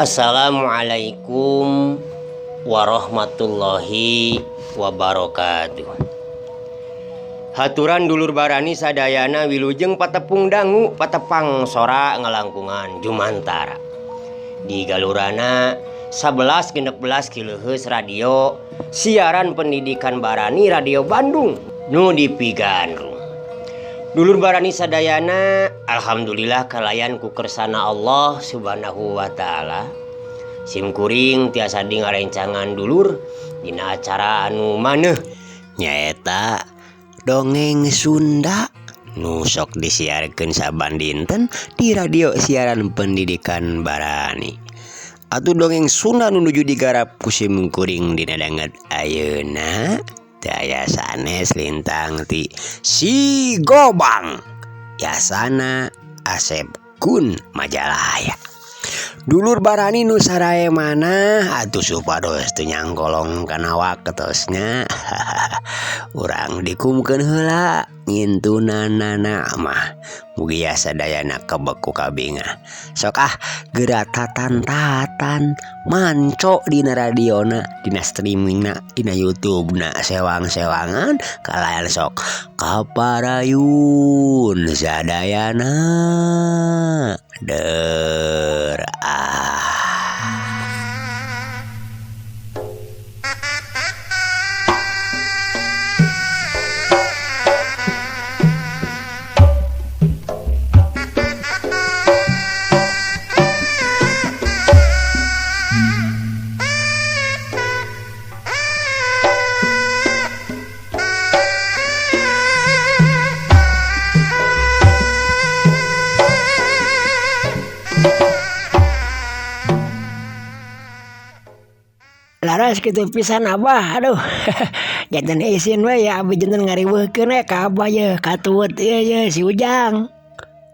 Assalamualaikum warahmatullahi wabarakatuh. Haturan dulur barani sadayana wilujeng patepung dangu patepang sora ngalangkungan Jumantara. Di galurana 11-16 kHz radio siaran pendidikan barani Radio Bandung nu dipigandung. Dulur barani sadayana alhamdulillah kalayan ku kersana Allah subhanahu wa ta'ala. Simkuring tiasa ngarencangan dulur dina acara anu maneh nyaeta dongeng Sunda nu sok disiarkeun saban dinten di radio siaran pendidikan barani. Atuh dongeng Sunda nu nuju digarap ku simkuring dina danget ayeuna daya sanes lintang ti si Gobang yasana Asep Kun Majalaya. Dulur barani nu sarae mana atuh supados teu nyangkolong kana waketosna urang dikumkeun heula ngintunanana mah mugi sadayana kebeku kabinga sok geura tatan manco dina radiona dina streamingna dina YouTube-na sewang-sewangan kalayan sok kaparayun sadayana der laras kitu pisan Abah. Aduh janten izin we ya abi janten ngariweuhkeun ka Abah ye katuwet ieu si Ujang.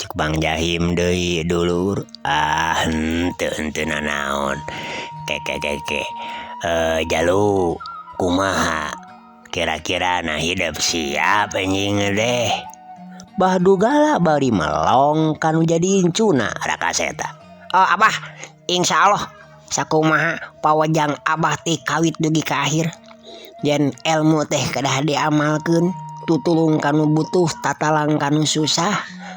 Cek Bang Jahim deui dulur. Henteu nanaon. Keke. Jalu kumaha kira-kira na hidup siap anjing deh. Bahdugala bari melong kanu jadi incuna rakaseta. Oh Abah, insyaallah sakumaha pawajang Abah teh kawit dugi ka akhir. Yen ilmu teh kedah diamalkeun, tutulung kanu butuh tatalang kanu susah,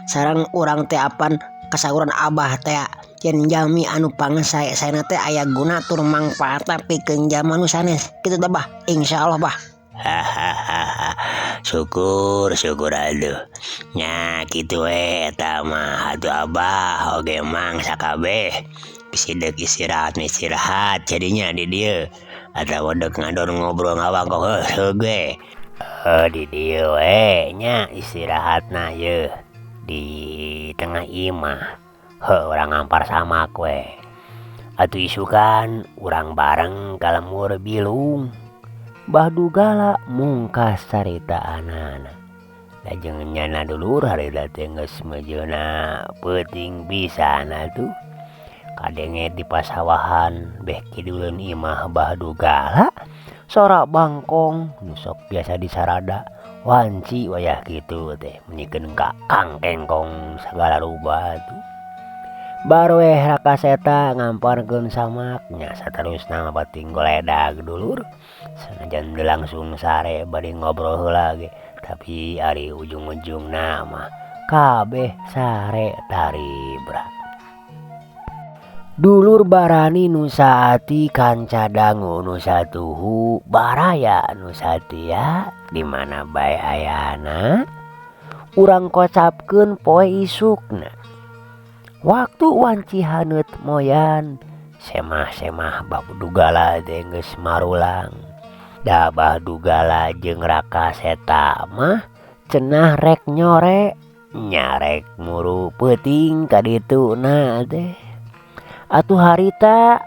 sareng urang teh apan kasauran Abah teh yen jami anu pangesae-saena teh aya guna tur mangpaatna pikeun jaman nu sanes. Kitu teh Bah, insyaallah Bah. Syukur aduh. Nya kitu we eta mah atuh Abah oge mang sakabeh pisidek istirahat jadinya di dieu atawa dek ngadon ngobrol ngawangkong heuge di dieu we nya istirahatna ye di tengah imah urang ngampar samak we atuh isukan urang bareng kalemur bilung bahdugala mungkas carita anana lajeng nyana dulur harita teh geus mejeuna peuting pisan atuh kadenge di pasawahan beh kiduleun imah bahdugala sorak bangkong nu sok biasa disarada wanci wayah kitu teh menyikeun kakang kengkong sagala rupa tuh baroeh rakaseta ngamparkeun samaknya saterusna ngabating goledag dulur sanajan langsung sare bari ngobrol heula ge tapi ari ujung-ujungna mah kabeh sare taribra. Dulur barani nu saati kanca dangu nu satuhu baraya nu satia di mana bae ayana urang kocapkeun poe isukna waktu wanci haneut moyan semah Bahdugala teh geus marulang. Da Bahdugala jeung Raka Seta mah cenah rek nyore nyarek muru peuting ka dituna teh. Atuh harita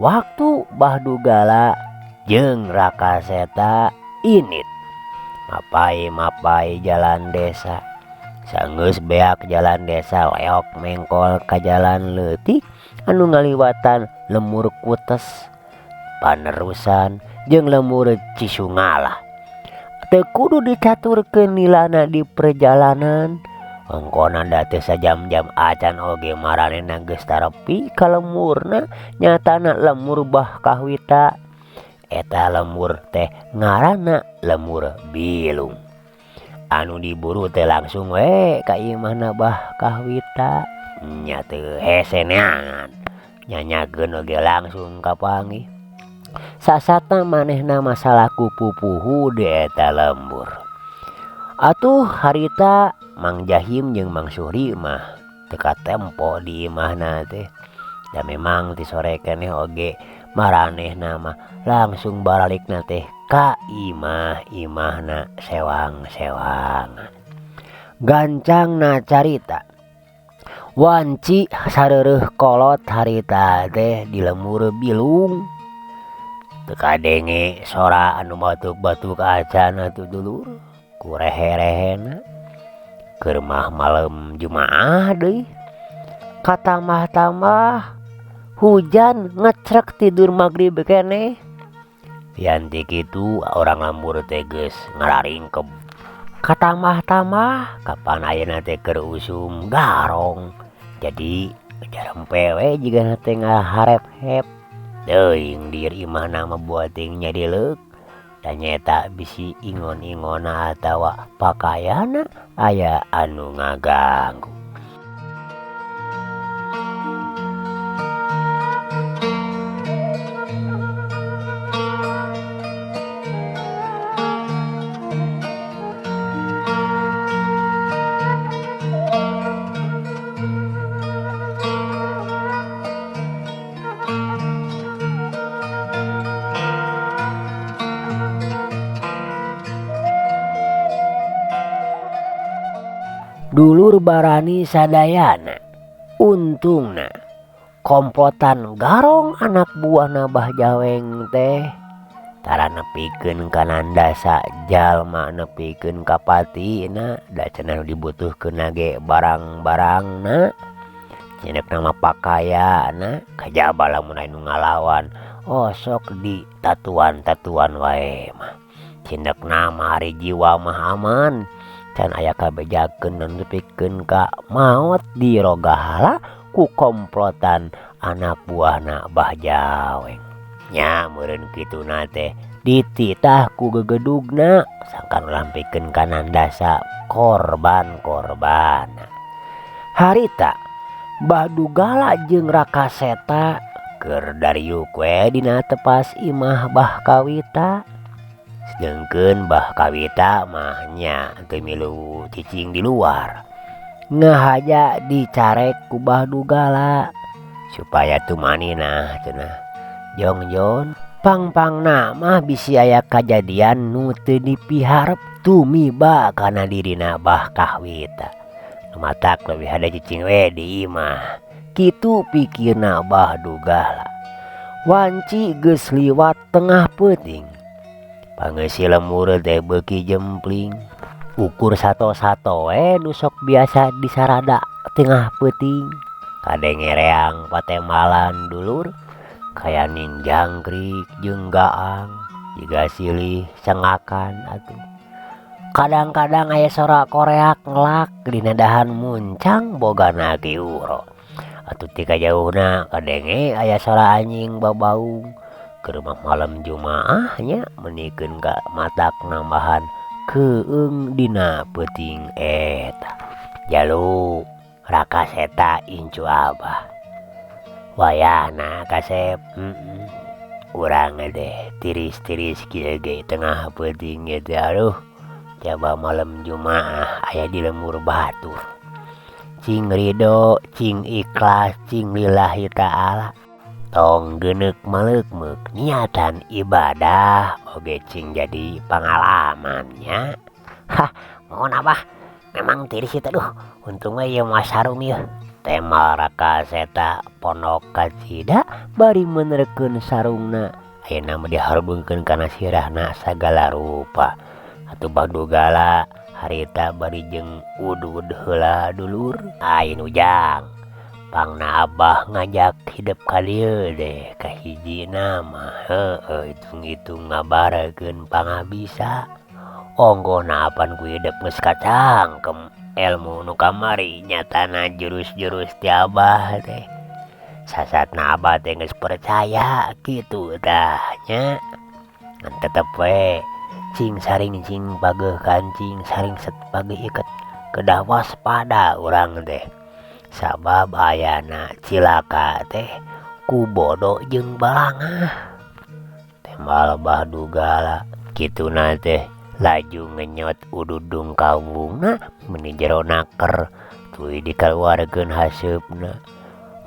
waktu Bahdugala jeung Raka Seta init mapai jalan desa. Sanggeus beak jalan desa weok mengkol ka jalan leutik anu ngaliwatan lemur Kutes, Panerusan jeung lemur Cisungala. Teu kudu dicaturkeun nilana di perjalanan. Engkona da teu sajam-jam acan oge maranehna geus tarepi ka lemurna. Nyatana lemur Bahkawita. Eta lemur teh ngaranna lemur Bilung. Anu diburu teh langsung we ka imahna Bahkawita. Nya teu hese neangan. Nyanyakeun oge langsung kapanggih. Sasatna manehna masalah kupu-puhu di eta lembur. Atuh harita Mang Jahim jeung Mang Suhri mah teka tempo di imahna teh. Da memang ti sore keneh oge maranehna mah langsung baralikna teh ka imahna sewang-sewangan. Gancangna carita wanci sareureuk kolot harita teh di lemur Bilung. Teu kadenge sora anu batuk-batuk acan atuh dulur ku rehe-rehena. Keur mah malam Jumaah deui. Katambah-tambah hujan ngecrek tidur magrib keneh. Yanti kitu orang lembur teh geus ngararingkeb. Katambah-tambah kapan ayeuna teh keur usum garong. Jadi jarempe we jigana teh ngaharep-hep. Teuing dir imahna mah buating nyadileuk. Da nyeta bisi ingon-ingona atawa pakaiana aya anu ngaganggu. Dulur barani sadayana. Untungna komplotan garong anak buahna Bah Jaweng teh tara nepikeun kanandasa jalma nepikeun ka patina. Da cenah dibutuhkeun ge barang-barangna. Cenah nama pakaiana kajaba lamun anu ngalawan. Oh sok di tatuan-tatuan wae mah. Cenah nama hari jiwa mah aman. Can aya kabejakeun dan nepikeun ka maot di rogahala ku komplotan anak buahna Bah Jaweng. Nya meureun kituna teh dititah ku gegedugna sangkan lampikeun kanandasa korban-korban. Harita Bahdugala jeung Raka Seta keur dariuk we dina tepas imah Bahkawita. Sedengkeun Bahkawita mah nya teu milu cicing di luar. Ngahaja dicarek ku Bahdugala supaya tumanina cenah. Jongjon pang-pangna mah bisi aya kajadian nu teu dipiharep tumiba kana dirina Bahkawita. Matak leuwih hade cicing we di imah. Kitu pikirna Bahdugala. Wanci geus liwat tengah peuting. Pangeus si lemur teh beuki jempling. Ukur sato-sato we nu sok biasa disarada tengah peuting. Kadenge reang patemalan dulur. Kayaning jangkrik jeung gaang. Jiga silih cengakan atuh. Kadang-kadang aya sora koreak ngelak dina dahan muncang bogana kiuro. Atuh ti kajauhna kadenge aya sora anjing babaung. Keur mah malam Jumaah nya menikeun ka matak nambahan keung dina peuting eta. Jalu Raka Seta incu Abah. Wayahna Kasep. Urang deh tiris-tiris kieu ge tengah peuting teh aduh. Coba malam Jumaah aya di lemur batur. Cing ridho, cing ikhlas, cing lillahi ta'ala. tong genek melekmek niatan ibadah oge cing jadi pengalamannya. Hah, mohon abah memang tiris itu duh untungnya ya mas harum ya tema raka seta ponok kacida bari menerkeun sarungna ayeuna mah diharubungkeun kana sirahna sagala rupa atuh badugala harita bari jeung udud heula dulur ayeuna ujang pangna abah ngajak hidup kalieu deh ka hijina mah hitung-hitung ngabarekeun pangabisa onggona apan ku hidup geus kacangkem ilmu nu kamari nyatana jurus-jurus ti abah teh sasatna abah teh geus percaya kitu tah nya ngan tetep we cing saring cing pageuh kancing saring set pageuh iket kedah waspada urang teh sabab ayana cilaka teh ku bodo jeung balangah tembal badugala kituna teh laju ngenyot ududung kawungna meni jero naker tuluy dikaluarkeun haseupna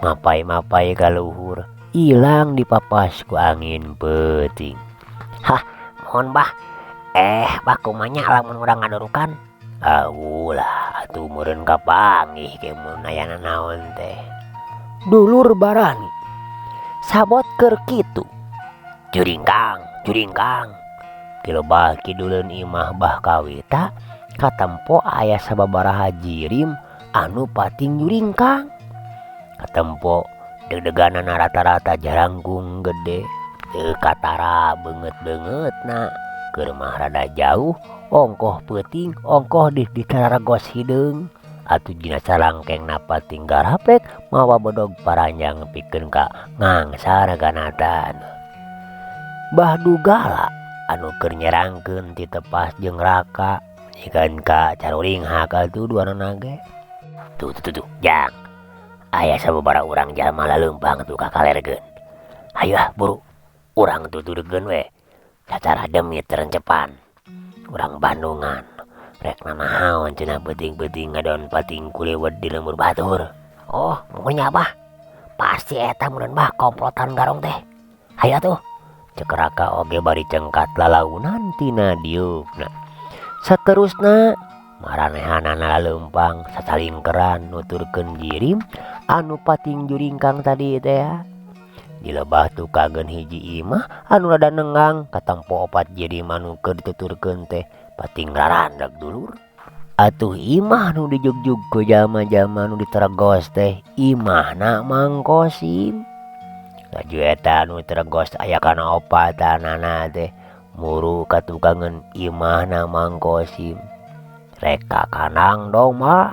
mapai-mapai ka luhur ilang dipapas ku angin peuting. Hah, mohon bah bah kumanya lamun urang ngadurukan ulah atuh meureun kapanggih ke mun aya naon teh dulur barani sabot keur kitu juringkang kilobah kiduleun imah bah kawita katempo aya sababaraha jirim anu pating juringkang katempo deg-deganana rata-rata jaranggung gede teu katara beungeut-beungeutna keur mah rada jauh ongkoh peuting ongkoh di tararagos hideung atuh dina salangkengna pating garapek mawa bodog paranjang pikeun ka ngangsar ganatan bah dugala anu keur nyerangkeun ti tepas jeung raka nyikeun ka caruring haka tu duanana ge tuh jang aya sababaraha urang jalma laleumpang tu kakalergeun hayu buru urang tuturkeun we sacara demi terencepan urang Bandungan rek nanahaon cenah beuting-beuting ngadon pating kulewet di lembur batur oh pokoknya abah pasti eta mun bah komplotan garong teh hayu atuh cek raka oge bari cengkat lalaunan tina diupna saterusna maranehanana leumpang sasalingkeran nuturkeun jirim anu pating juringkang tadi teh dilebah tukageun hiji imah anu rada nenggang katempo opat jirim anu keur dituturkeun teh pating rarandeg dulur atuh imah nu dijugjug ku jalma-jalma nu diteregos teh imahna Mang Kosim laju eta anu teregos aya kana opatanana teh muru katukangeun imahna Mang Kosim rek ka kandang domba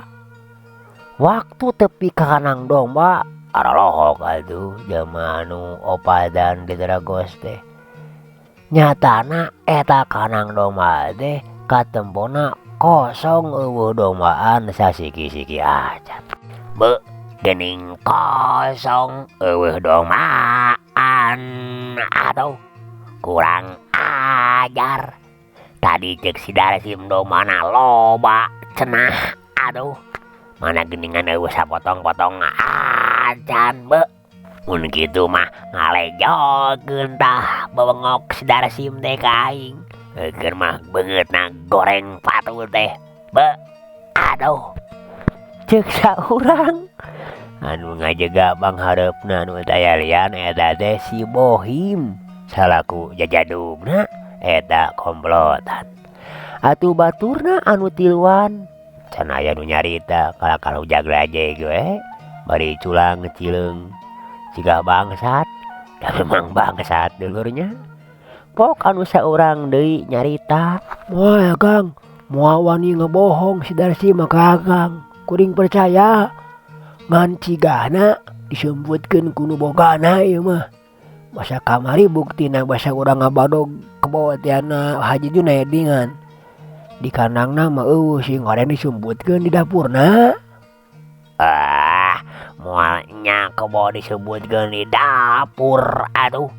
waktu tepi ka kandang domba aralohok atuh jalma anu opatan diteregos teh nyatana eta kandang domba teh katempona kosong eueuh dombaan sasiki-siki acan be gening kosong eueuh dombaan atuh kurang ajar tadi cek si Darsim domana loba cenah aduh mana geningan eueuh sapotong-potong acan be mun kitu mah ngalejokeun tah bebengok si Darsim teh ka aing keur mah beungeutna goreng patu teh be aduh cek saurang anu ngajega banghareupna anu daya lian eta teh si Bohim salaku jajadugna eta komplotan atuh baturna anu tiluan can aya nu nyarita kalau jaglajeg we bari culang ngecileung siga bangsat da memang bangsat dulurnya pok anu saurang deui nyarita moal ya Kang moal wani ngebohong si Darsim mah Kang kuring percaya ngan cigana disebutkeun ku nu bogana ieu mah basa kamari buktina basa urang ngabadog kebawatianna Haji Junaidingan di kandangna mah eueuh sing ngaren disebutkeun di dapurna moal nya kebo disebutkeun di dapur aduh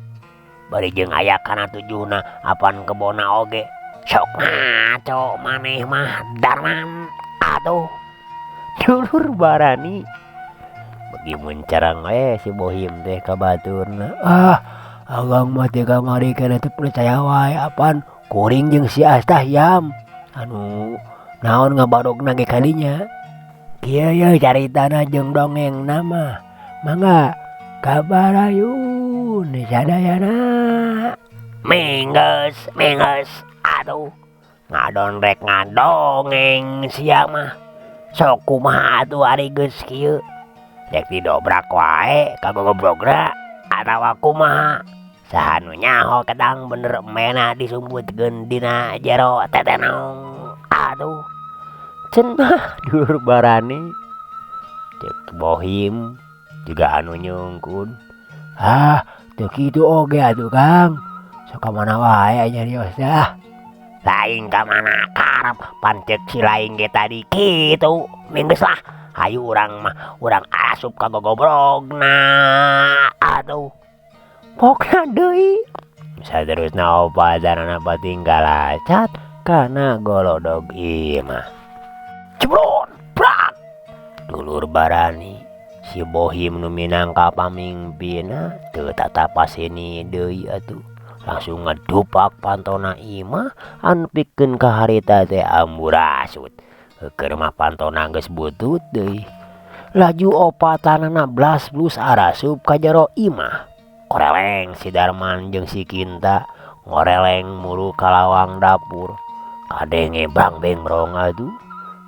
bari jeung aya kana tujuhna apan kebona oge sok ngaco maneh mah Darman aduh dulur barani bagi mencarang si Bohim teh ka baturna. Agang mah teh kamari kana teu percaya wae apaan kuring jeung si Astah Yam anu naon ngabadogna ge kadinya. Kieu ye caritana jeung dongengna mah mangga kabarayun sadayana. Minggeus atuh ngadon rek ngadongeng sia mah sok kumaha atuh ari geus kieu rek didobrak wae ka gogobrogna atawa kumaha saha nu nyaho kadang bener mena disumbutkeun dina jero tetenong atuh cenah dulur barani cek Bohim juga anu nyungkun. Teu kitu oge atuh Kang sok ka mana wae nyarios dah. Lain ka mana karep pancek si lain ge tadi kitu. Minggeus lah hayu urang asup ka gogobrogna atuh. Pokna deui. Saterusna opa danana patinggal acat kana golodog ieu mah. Ceblon brak. Dulur barani si Bohim nu minangka pamimpinna teu tatapaseni deui atuh. Langsung ngedupak pantona imah anu pikeun ka harita teh amburasut. Keur mah pantona geus butut deui. Laju opatanana blas-blus arasup ka jero imah. Koreleng si Darman jeung si Kinta ngoreleng mulu ka lawang dapur. Kadenge bang-beng brong atuh.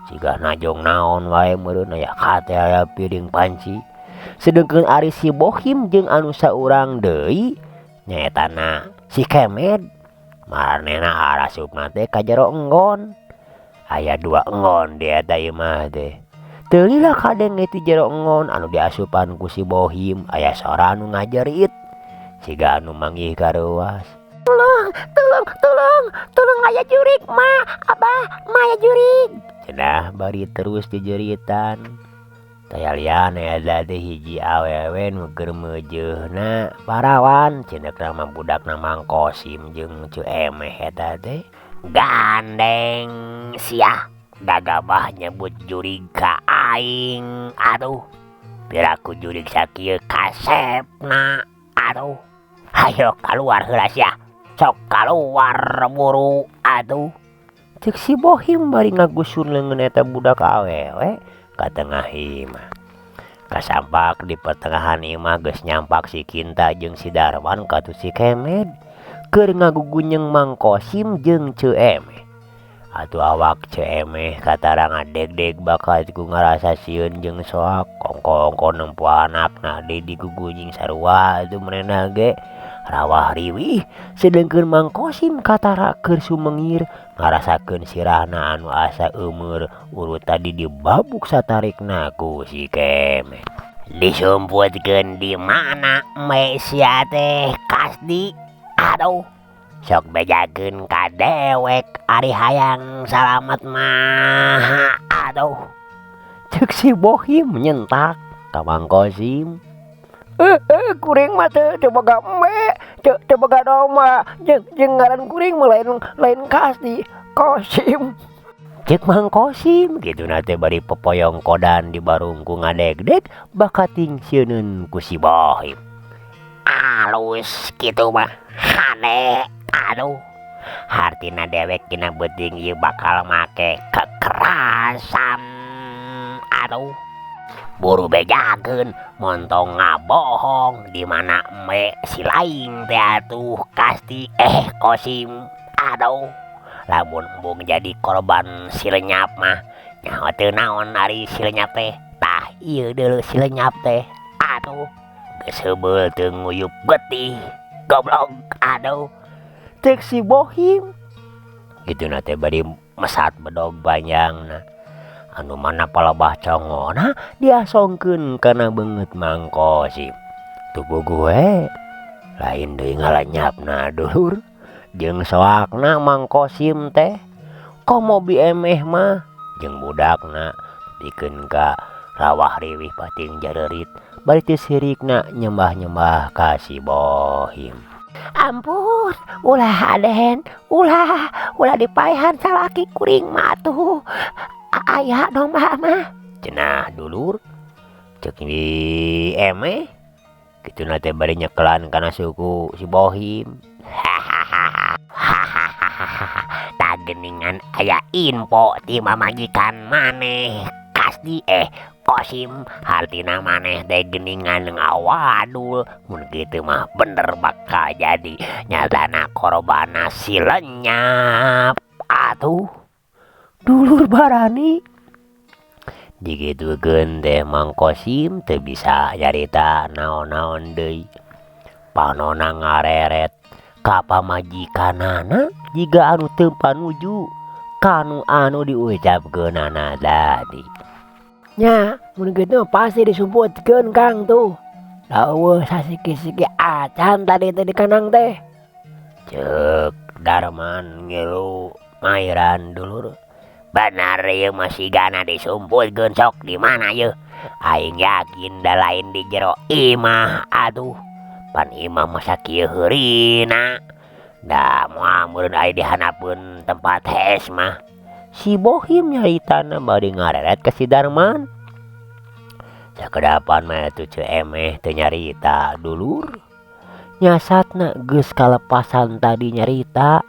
Siga najong naon wae meureun aya kate aya piring panci. Sedengkeun ari si Bohim jeung anu saurang deui nyaetana si Kemed maranehna arasupna teh ka jero enggon. Aya 2 enggon di eta imah teh. Teu lila kadenge ti jero enggon anu diasupan ku si Bohim aya sora anu ngajerit siga anu manggih karuas. Tolong aya jurig mah, abah mah aya jurig. Cenah bari terus dijeritan. Tayalian eta teh hiji awewe nu keur meujeuhna parawan cenah nama budakna Mang Kosim jeung Cu Emeh eta teh. Gandeng sia dagabah nyebut jurig ka aing atuh. Piraku jurig sakieu kasepna atuh. Hayo kaluar heula sia. Sok kaluar buru atuh. Cek si Bohim bari ngagusun leungeun eta budak awewe ka tengah imah. Kasampak di pertengahan imah geus nyampak si Kinta jeung si Darman katu si Kemed keur ngagugunyeng Mang Kosim jeung Cu Emeh. Atuh awak Cu Emeh katarang deg-deg bakal ku ngarasa sieun jeung soak kongko nempo anakna di digugunying sarua atuh merenah ge rawah riwih. Sedengkeun Mang Kosim katara keur sumengir ngarasakeun sirahna anu asa eumeur urut tadi dibabuk satarikna ku si Kemed. Disumputkeun di mana me sia teh Kasdi. Aduh sok bejakeun ka dewek ari hayang salamet mah. Aduh cek si Bohim nyentak ka Mang Kosim. Kuring mah teu boga eme, teu boga doma, jeung ngaran kuring mah lain Kasdi, Kosim. Cek Mang Kosim kituna teh bari pepoyong kodan di barungku ngadeg-deg bakating sieuneun ku si Bohim. Alus kitu mah hane. Aduh hartina dewek dina beuting ieu bakal make kekerasan. Aduh buru bejakeun montong ngabohong di mana eme si laing teh atuh Kasdi Kosim. Aduh lamun embung jadi korban si lenyap mah nyaho teu naon ari si lenyap teh. Tah ieu deuleu si lenyap teh. Aduh geus heubeul teu nguyup getih goblok. Aduh cek si Bohim kituna teh bari mesat bedog panjangna. Anu mana palebah congona diasongkeun kana beungeut Mang Kosim. Tubuh gue lain deui ngalenyapna dulur jeung soakna Mang Kosim teh komo bi Emeh mah jeung budakna pikeun ka rawah riwih pating jareurit bari teu sirikna nyembah-nyembah ka si Bohim. Ampun ulah Aden, ulah dipaehan salaki kuring mah atuh aya domba mah cenah dulur. cek di eme gitu nate bari nyekelan kana suku si Bohim. Tak geningan aya info ti mamajikan maneh kasdi Kosim hartina maneh teh geningan ngawadul mun kitu mah bener bakal jadi nyatana korbana si lenyap atuh dulur barani. Digitukeun teh Mang Kosim teu bisa nyarita naon-naon deui. Panonna ngareret ka pamajikanana jiga anu teu panuju kanu anu diucapkeunana tadi. Nya, mun kitu pasti disumputkeun Kang tuh. Daweuh sasiki-siki acan tadi teh di kanang teh. Cek Darman ngilu mairan dulur. Benar ieu masih gana disumpulkeun sok di mana ye? Aing yakin da lain di jero imah atuh. Pan imah masa kieu heurina. Da moal meureun aya dihanapeun tempat hes mah. Si Bohim nyaritana bari ngareret ka si Darman. Sakedapan mah atuh ce emeh teu nyarita dulur. Nyasatna geus kalepasan tadi nyarita.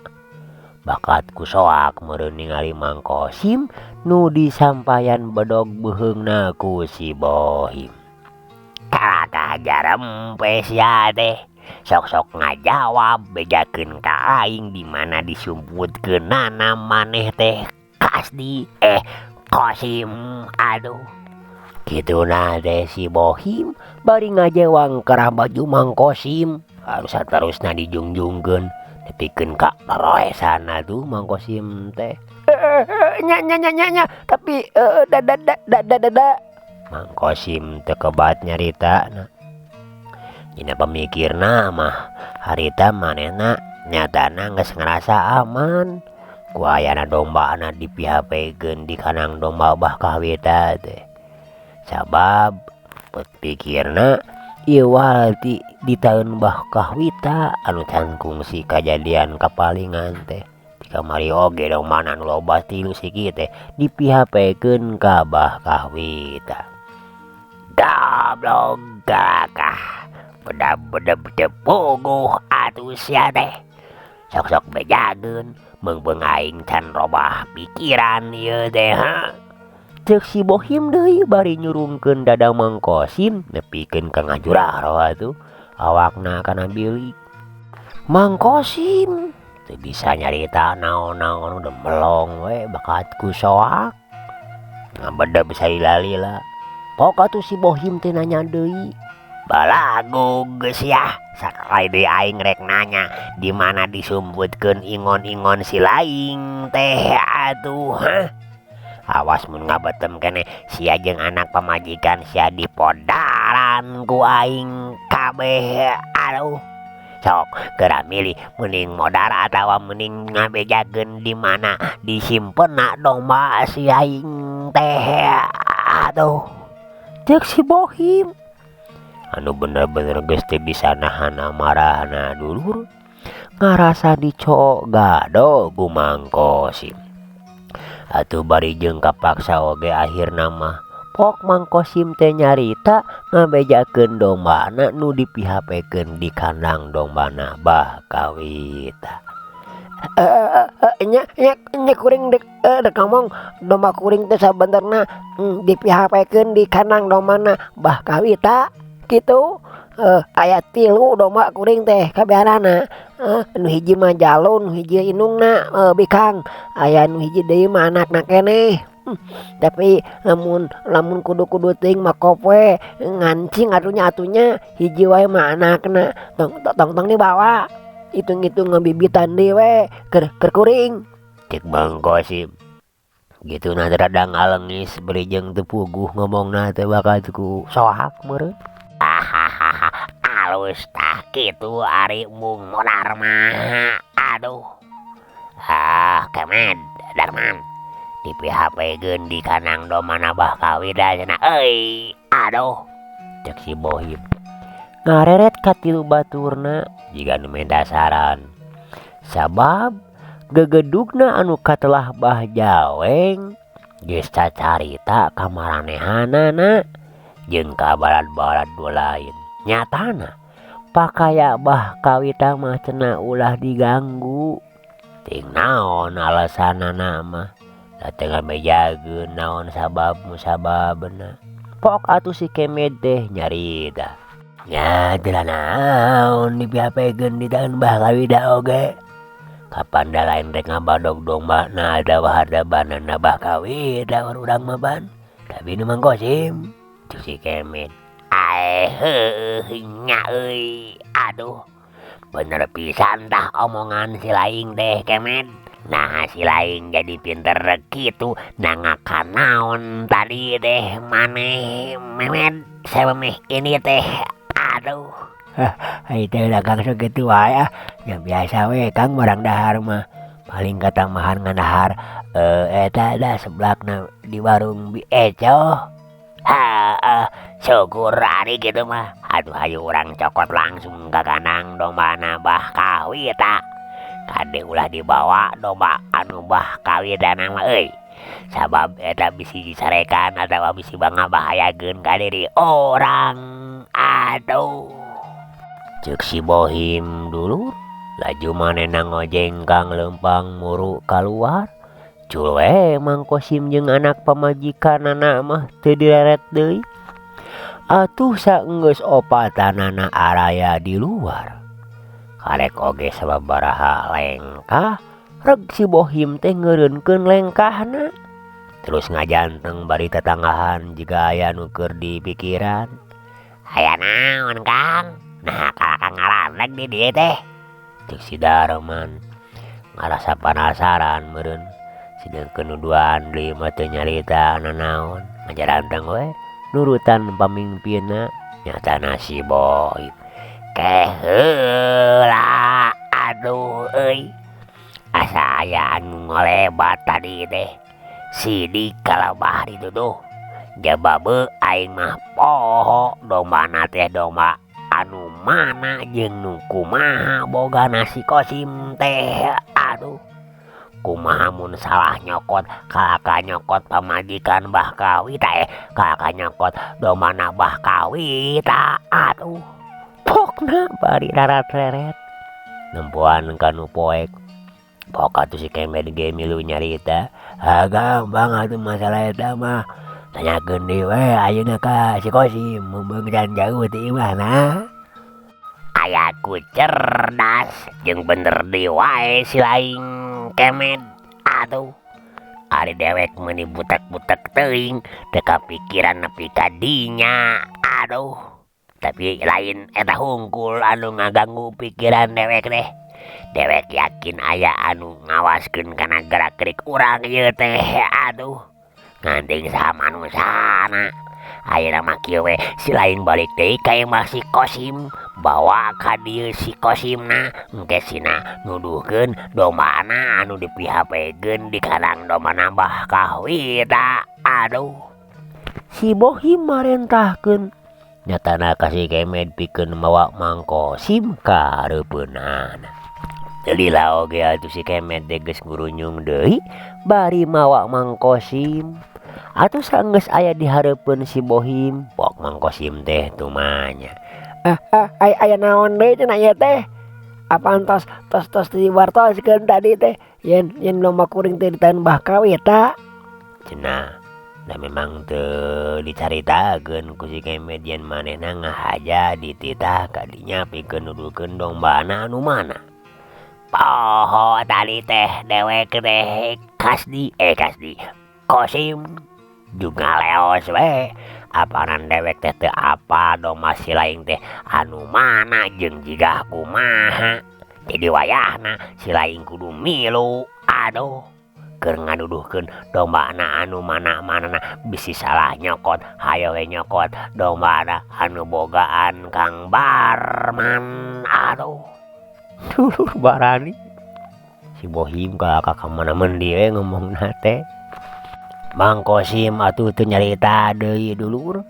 Bakat ku soak meureun ningali Mang Kosim nu disampayan bedog beheungna ku si Bohim. Kalaka jarempe sia teh sok-sok ngajawab bejakeun ka aing di mana disumputkeunana maneh teh kasdi Kosim aduh. Kituna teh si Bohim bari ngajewang kerah baju Mang Kosim harus saterusna dijungjungkeun nepikeun ka leroesana tuh Mang Kosim teh. Nya tapi da Mang Kosim teu kebat nyaritana. Dina pamikirna mah harita manehna nyatana geus ngarasa aman ku ayana dombana dipihapekeun di kanang domba Abah Kahwita teh. Sabab pikirna ieu walti di taun Mbah Kahwita anu can kungsi kajadian kapalingan teh. Kamari oge dombana anu loba tilu siki teh dipihapekeun ka Mbah Kahwita. Goblok galakah bedab-bedab teu puguh atuh sia teh. Sok-sok bejageun meung aing can robah pikiran ieu teh ha. Cek si Bohim deui bari nyurungkeun dada Mang Kosim nepikeun ka ngajurah atuh awakna kana bilik. Mang Kosim teu bisa nyarita naon-naon udah melong we bakat ku soak. Ngabeda bisa lila-lila. Pok atuh si Bohim teh nanya deui. Balagu geus ya, sakali deui aing rek nanya di mana disumputkeun ingon-ingon si laing teh atuh hah. Awas mun ngabetem kene sia jeung anak pamajikan sia dipodaran ku aing kabeh aduh. Sok geura milih mending modar atawa mending ngabejakeun di mana disimpenna domba si aing teh aduh. Cek si Bohim anu bener-bener geus teu bisa nahan amarahna dulur ngarasa dicok gado ku Mang Kosim. Atuh bari jeung kapaksa oge akhirna mah pok Mang Kosim teh nyarita ngabejakeun dombana nu dipihapekeun di kandang dombana Mbah Kahwita. nya kuring dek ngomong domba kuring teh sabenerna dipihapekeun di kandang dombana Mbah Kahwita kitu. Aya 3 domba kuring teh kabehanana. Nu hiji mah jalun, nu hiji indungna bikang. Aya nu hiji deui mah anakna keneh. Tapi lamun kudu teuing mah kope ngancing atunya hiji wae mah anakna. Tong dibawa. Hitung-hitung ngebibitan deui we keur kuring. Cek Mang Kosim. Gituna rada ngalengis beri jeung teu puguh ngomongna teh bakat ku soak meureun. Alus tah kitu ari mung modar mah aduh. Kemed Darman dipihapekeun di kandang domana Mbah Kahwita cenah euy aduh. Cek si Bohim ngareret ka 3 baturna jiga nu minta saran. Sabab gegedugna anu katelah Bah Jaweng geus cacarita ka maranehanana jeung ka balad-balad nu lain. Nyatana pakaya bah kawita mah cenah ulah diganggu. Ting naon alasanana mah dateng ngabejageun naon sabab musababna. Pok atuh si Kemet teh nyarita. Nya teu naon dipiapekeun di daun bah kawida oge. Kapan da lain rek ngabadog dombana ada wahadabanana bah kawida urang mah ban. Tapi nu mangkosim tu si Kemet. Nya euy. Aduh. Bener pisan tah omongan si Laing teh Kemet. Nah si Laing jadi pinter gitu nangakan naon tadi teh maneh Memet samemeh ini teh. Aduh. Itu lah Kang segitu wae ya biasa we Kang barang dahar mah paling katambahan ngandahar eta da seblakna di warung Bi Eco. Syukur ari gitu mah. Aduh hayu urang cokot langsung ka kandang dombana bah kawita. Kade ulah dibawa domba anu bah kawitana mah euy. Sabab eta bisi disarekan atawa bisi bangabahayakeun ka diri orang. Aduh. Cek si Bohim dulu laju manehna ngojeng Kang Lempang muru kaluar. Cule Mang Kosim jeung anak pamajikanana mah teu direret deui. Atuh saenggeus opatanana araya di luar. Karek oge sababaraha lengkah reg si Bohim teh ngeureunkeun lengkahna. Terus ngajanteng bari tetanggahan jiga aya nu keur dipikiran. Aya naon Kang? Nah kakak ngalandeg di dieu teh. Cek si Darman ngarasa penasaran meureun. Sidengkeun nuduan deui mah teu nyarita nanaon. Ngajaranteng we nurutan pamimpinna. Nyatana si Bohim keh heula. Aduh euy. Asa aya anu ngolebat tadi teh. Sidik kalabah dituduh. Jababe aing mah poho dombana teh domba anu mana jeung nu kumaha bogana si Kosim teh. Aduh. Kumaha mun salah nyokot kalaka nyokot pamajikan bah kawita kalaka nyokot dombana bah kawita. Aduh. Pokna bari rarat-reret. Nempuan kanu poek. Pok atuh si Kemet ge milu nyarita. Gampang atuh masalah eta mah. Tanyakeun deui we ayeuna ka si Kosim membeungkeun jauh ti imah nah. Ayaku cerdas jeung bener deui wae si Laing Kemet. Aduh. Ari dewek meuni butek-butek teuing teu kapikiran nepi ka dinya. Aduh. Tapi lain eta hungkul anu ngaganggu pikiran dewek teh. Dewek yakin aya anu ngawaskeun kana gerak-gerik urang ieu teh. Aduh. Ngandeng saha manusana. Ayeuna mah kieu we si Laing balik deui ka imah si Kosim. Bawa ka dieu si Kosimna engke sina nuduhkeun dombana anu dipihapekeun di kandang dombana bah kawita. Aduh. Si Bohim marentahkeun. Nyatana ka si Kemet pikeun mawa Mang Kosim ka hareupeunana. Lila oge atuh si Kemet teh geus ngurunyung deui bari mawa Mang Kosim. Atuh saenggeus aya di hareupeun si Bohim, pok Mang Kosim teh tumanya. Aya naon deui cenah ieu teh? Apaan tos diwartoskeun tadi teh yen domba kuring teh ditaen bah kawita? Cenah, da memang teu dicaritakeun ku si Kemet yen manehna ngahaja dititah ka dinya pikeun nuduhkeun dombana anu mana. Poho tadi teh dewek teh Kasdi Kosim juga leos we. Apanan dewek teh teu apa domba si Laing teh anu mana jeung jiga kumaha. Jadi wayahna si Laing kudu milu. Aduh. Keur ngaduduhkeun dombana anu mana-manana bisi salah nyokot. Hayo we nyokot dombana anu bogaan Kang Barman. Aduh. Dulur barani. Si Bohim ka kamana-mana dia ngomongna teh. Mang Kosim atuh teu nyarita deui dulur.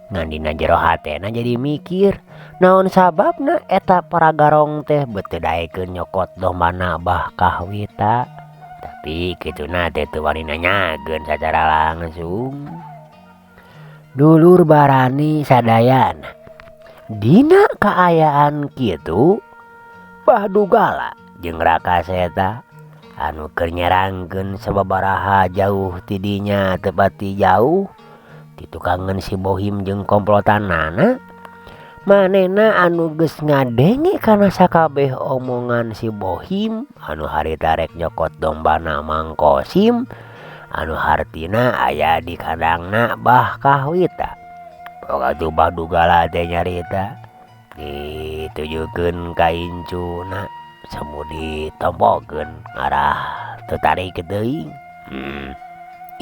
Ngandina jero hatena jadi mikir. Naon sababna eta para garong teh beuteun daekeun nyokot dombana bah kawita. Tapi kituna teh teu wani nanyakeun sacara langsung. Dulur barani sadayana dina kaayaan kitu Bahdugala jeung Rakaseta anu keur nyerangkeun sababaraha jauh tidinya tepati jauh ditukangan si Bohim jeung komplotanana. Manena anu geus ngadenge kana sakabeh omongan si Bohim anu harita rek nyokot dombana Mang Kosim anu hartina aya di kandangna Bah Kahwita. Boga tu Bahdugala teh nyarita ditujukeun ka incuna samu ditompokeun ngarah teu tarik teuing.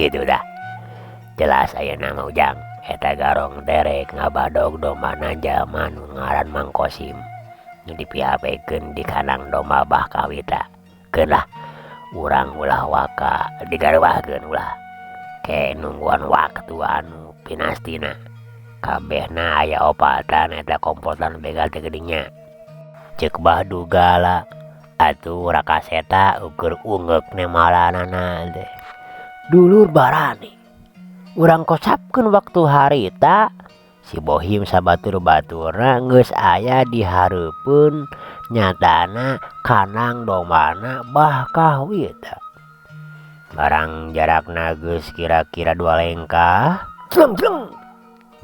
Kitu dah. Jelas ayeuna mah Ujang eta garong derek ngabadog dombana jalma nu ngaran Mang Kosim nu dipihapekeun di kandang domba Bah Kahwita. Keun lah urang ulah waka digarewahkeun ulah ke nungguan waktu anu pinastina. Kabehna aya opatan eta komplotan begal teh geuning ceuk Bahdugala. Atuh Rakaseta ukur ungeukna malanana teh. Dulur barani urang kosapkeun waktu harita si Bohim sabatur-baturna geus aya di hareupeun nyatana kandang dombana Bah Kahwita. Barang jarakna geus kira-kira 2 lengkah. Jleng-jleng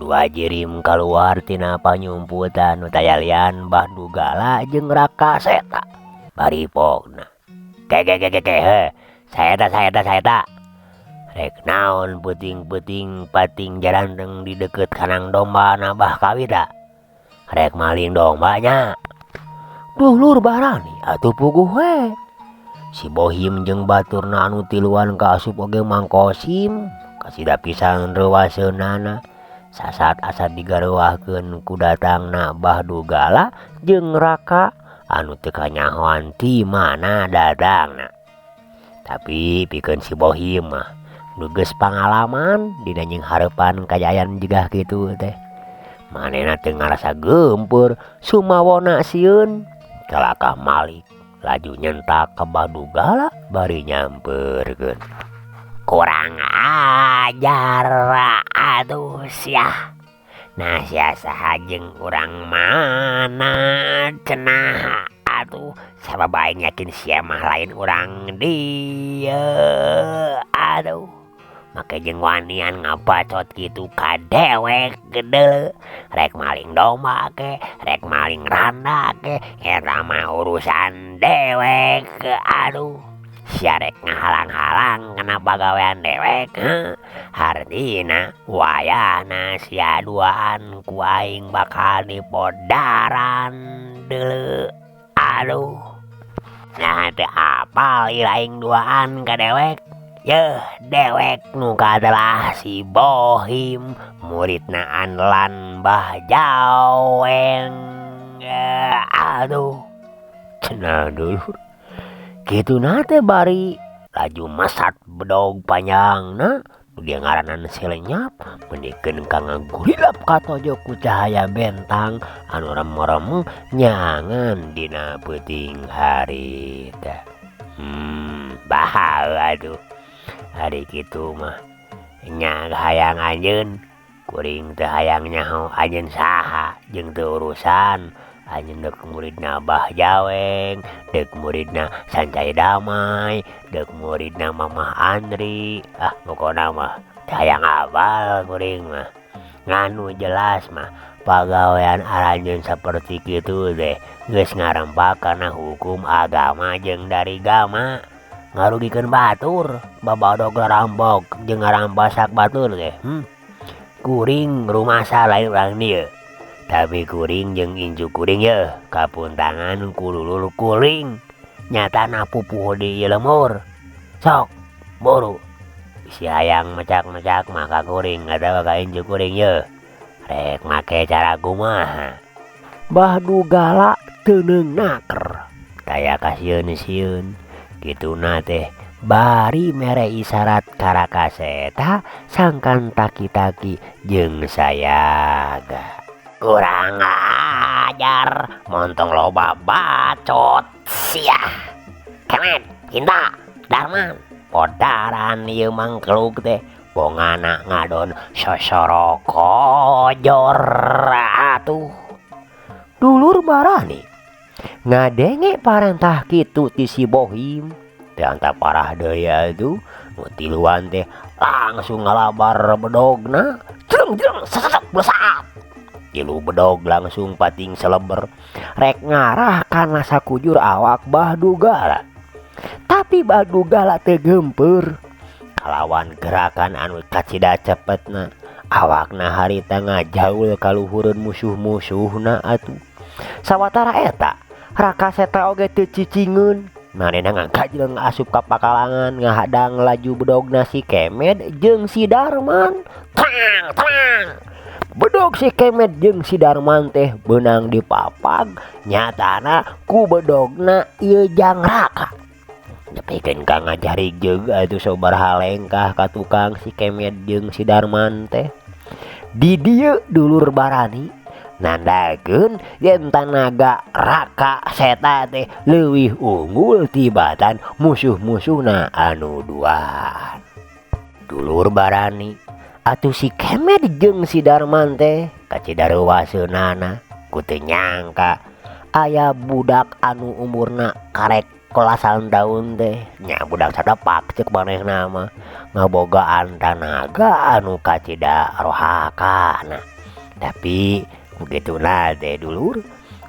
2 jirim kaluar tina panyumputan nu tayalian Bahdugala jeung Rakaseta. Baripogna ke saeta rek naon peuting-peuting pating jarandeng di deukeut kandang domba na Bah Kahwita. Rek maling dombanya. Dulur barani atuh puguh we. Si Bohim jeung baturna anu tiluan kaasup oge Mang Kosim kasida pisan reuaseunana. Sasat asa digarewahkeun ku datangna Bahdugala jeung Raka anu teu kanyahoan ti mana datangna. Tapi pikeun si Bohim mah nu geus pangalaman dina nying hareupan kajayaan jigah kitu teh. Manehna teu ngarasa geumpeur sumawona sieun. Kalakah Malik laju nyentak ka Bahdugala bari nyampeurkeun. Kurang ajar atuh sia. Nah sia saha jeung urang mana cenah atuh sabab aing yakin sia mah lain urang dieu. Aduh make jeung wanian ngabacot kitu ka dewek gedel. Rek maling domba ke rek maling randa ke eta mah urusan dewek. Aduh sia rek ngahalang-halang kana pagawean dewek. Hartina wayahna sia duaan ku aing bakal dipodaran deuleu. Aduh nah teu apal ieu aing duaan ka dewek. Yeuh dewek nu katelah si Bohim muridna andelan Mbah Jaweng. Aduh cenah dulur kitu nate bari laju mesat bedog panjangna nu dia ngaranan Selenyap mendikeun ka ngagulilap katojo ku cahaya bentang anu remeng-remeng nyangan dina peuting harita. Bahaeu aduh hari kitu mah nya hayang anjeun kuring teu hayang nyaho anjeun saha jeung teu urusan. Anjeun deuk muridna Mbah Jaweng, deuk muridna Sancai Damai, deuk muridna Mamah Andri. Pokona mah teu hayang apal kuring mah. Nganu jelas mah pagawean aranjeun saperti kitu teh geus ngarempak kana hukum agama jeung dari gama. Ngarugikeun batur babadog rampok jeung ngarampasak batur teh. Kuring rumasa lain urang dieu. Tapi kuring jeung incu kuring yeuh kapuntangan ku dulur kuring nyatana pupuh di ieu lemur. Sok buru bisi hayang mecak-mecak maka kuring atawa ka incu kuring yeuh rek make cara kumaha. Bahdugala teu neungnaker taya kasieun-sieun kituna teh bari mere isyarat ka Rakaseta sangkan taki-taki jeung sayaga. Kurang ajar montong loba bacot sia. Kemet Hinta Darman podaran ieu mangkluk teh bongana ngadon sosoroko atuh. Dulur barani ngadenge parentah kitu ti si Bohim teh anta parah deui atuh. Nu tiluan teh langsung ngalabar bedogna jeung sesek blesat. Tilu bedog langsung pating seleber rek ngarah kana sakujur awak Bahdugala. Tapi Bahdugala teu gempeur kalawan gerakan anu kacida cepetna. Awakna harita ngajaul kaluhureun musuh-musuhna atuh. Sawatara eta Raka Seta oge teu cicingeun. Manehna ngangkajleung asup ka pakalangan ngahadang laju bedogna si Kemed jeung si Darman. Tang. Bedog si Kemed jeung si Darman teh beunang dipapag nyatana ku bedogna ieu Jang Raka. Nepikeun ka ngajarig jeung atuh sabaraha lengkah ka tukang si Kemed jeung si Darman teh. Di dieu dulur barani nandakeun yen tanaga Raka Seta teh leuwih unggul tibatan musuh-musuhna anu duaan. Dulur barani atuh si Kemed jeung si Darman teh kacidareuwaseunana ku teu nyangka aya budak anu umurna karek kolasan tahun teh nya budak sadepak ceuk manehna mah ngabogaan tanaga anu kacida rohakana. Tapi begituna teh dulur,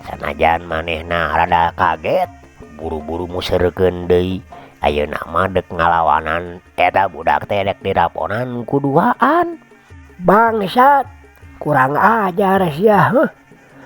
sanajan manehna rada kaget buru-buru muserkeun deui. Ayeuna mah dek ngalawanan eta budak teh dek diraponan ku duaan. Bangsat, kurang ajar sia heuh.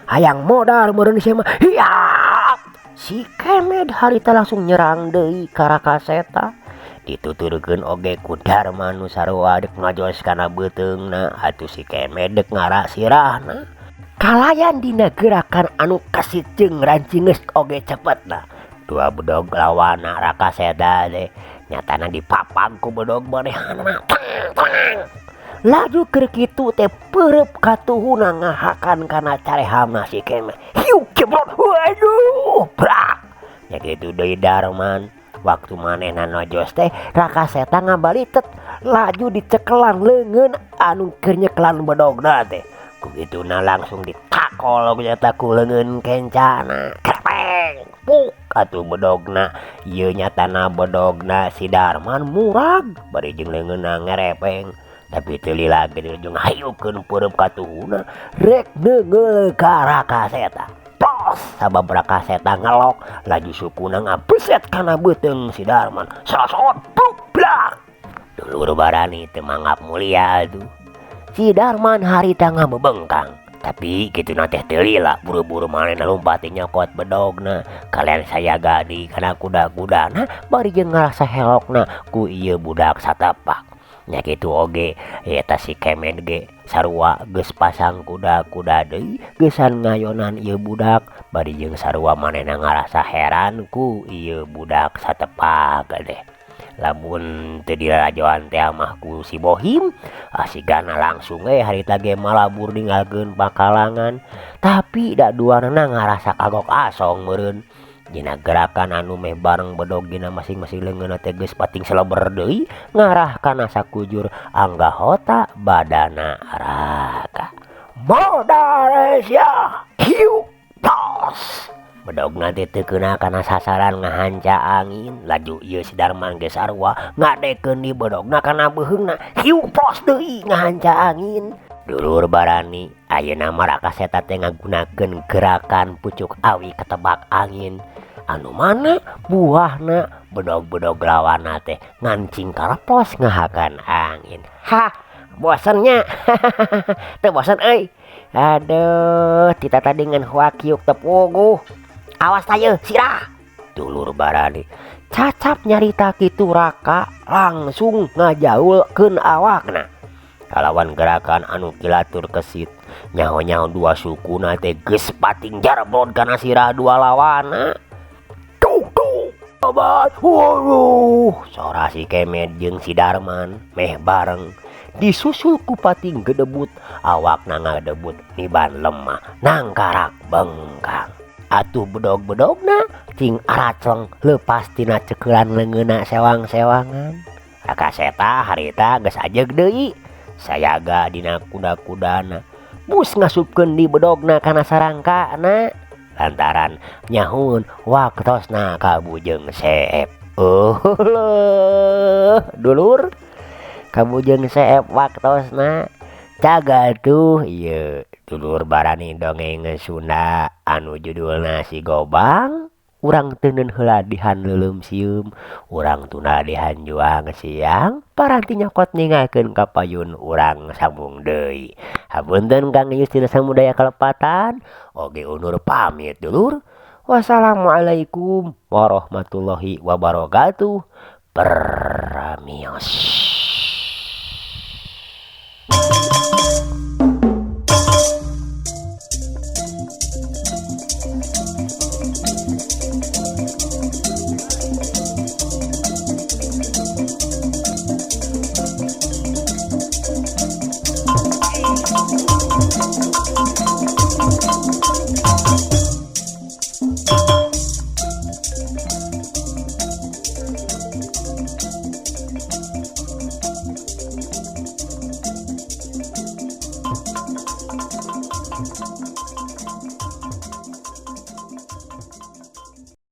Hayang modal meureun sia mah. Hiap. Si Kemed harita langsung nyerang deui ka Raka Seta. Dituturkeun oge ku Darman nu sarua dek ngajos kana beuteungna atuh si Kemed dek ngara sirahna. Kalayan dina gerakan anu kasit jeung rancingeus oge cepetna. Dua bedog lawana Raka Seta teh nyatana dipapag ku bedog manehna. Laju keur kitu teh peureup katuhuna ngahakan kana carehamna si Kemed. Hiu cebrot, waduh, brak. Nya kitu deui Darman. Waktu manehna nojos teh Raka Seta ngabalitet laju dicekelan leungeun anu keur nyekelan bedogna teh. Kugituna langsung ditakol eta ku leungeun kencana. Krepeng, puk atuh bedogna. Ieu nyatana bedogna si Darman murag bari jeung leungeunna ngerepeng. Tapi teu lila gede jeung hayukeun peureup katuhuna rek neungeul ka Raka Seta. Plos sabab Raka Seta ngelok laju sukuna ngabeset kana beuteung si Darman. Sosot pluk blak. Dulur barani teu manggap mulia atuh. Si Darman harita ngabebengkang. Tapi kituna teh teu lila buru-buru manehna lompat nyokot bedogna. Kalian sayaga di kana kuda-kudana bari jeung ngarasa helokna ku ieu budak satepak. Nya kitu oge eta si Kemed ge sarua geus pasang kuda-kuda deui geusan ngayonan ieu budak bari jeung sarua manehna ngarasa heran ku ieu budak satepak deh. Lamun teu dirajoan teh mah ku si Bohim asigana langsung harita ge malabur ninggalkeun pakalangan. Tapi da duanana ngarasa kagok asong meureun. Dina gerakan anu meh bareng bedog dina masing-masing leungeunna teh geus pating seleber deui ngarah kana sakujur anggahota badana Raka. Modal sia. Hiu tos. Bedogna teh teu keuna kana sasaran ngahanca angin. Laju ieu si Darman ge sarua ngadekeun di bedogna kana beuheungna. Hiu pos deui ngahanca angin. Dulur barani ayeuna mah Raka Seta teh ngagunakeun gerakan pucuk awi ketebak angin. Anu mana buahna bedog-bedog lawana teh ngancing karepos ngahakan angin. Hah, bosennya. Teu bosen euy. Aduh, tita tadi ngan huakiuk tepuguh. Awas tayeu sirah. Dulur barani cacap nyarita kitu Raka langsung ngajaulkeun awakna. Kalawan gerakan anu kilatur kesit nyaho-nyaho dua sukuna teh geus pating jarbod kana sirah dua lawana. Obat, waduh, sora si Kemed jeung si Darman meh bareng disusul ku pating gedebut awakna ngadebut niban lemah nangkarak bengkang. Atuh bedog-bedogna cing aracleng leupas tina cekelan leungeunna sewang-sewangan. Kakaseta harita geus ajeg deui sayaga dina kuda-kudana bus ngasupkeun di bedogna kana sarangkana lantaran nyahun waktosna kabujeng Seep. Dulur kabujeng Seep waktosna caga tuh ieu dulur barani dongeng Sunda anu judulna Si Gobang. Urang teuneun heula dihan leuleum sieum, urang tuna dihan juang siang, paranti nyokot ningakeun ka payun urang sambung deui. Hapunten Kang Yustina samudaya kalepatan, oge undur pamit dulur. Wassalamualaikum warahmatullahi wabarakatuh. Permios.